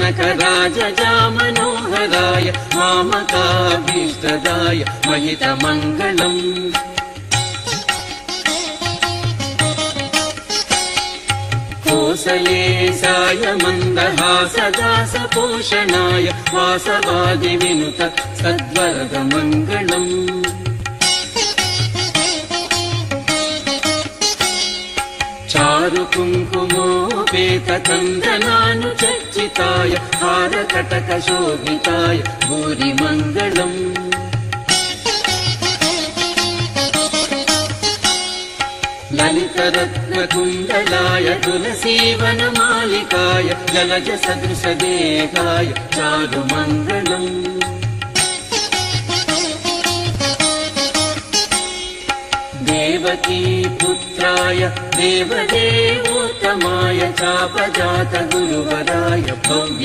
जनकराजजामनोहराय मामकाभीष्टदाय महितमङ्गलम् कोसलेशाय मन्दहासदासपोषणाय वासवादिविनुत सद्वरदमङ्गलम् चारुकुङ्कुमोपेतकन्दनानुचर्चिताय हारकटकशोभिताय भूरिमङ्गलम् ललितरत्नकुण्डलाय तुलसीवनमालिकाय जलजसदृशदेहाय चारुमङ्गलम् देवकी पुत्राय देवदेवोत्तमाय चापजात गुरुवराय भव्य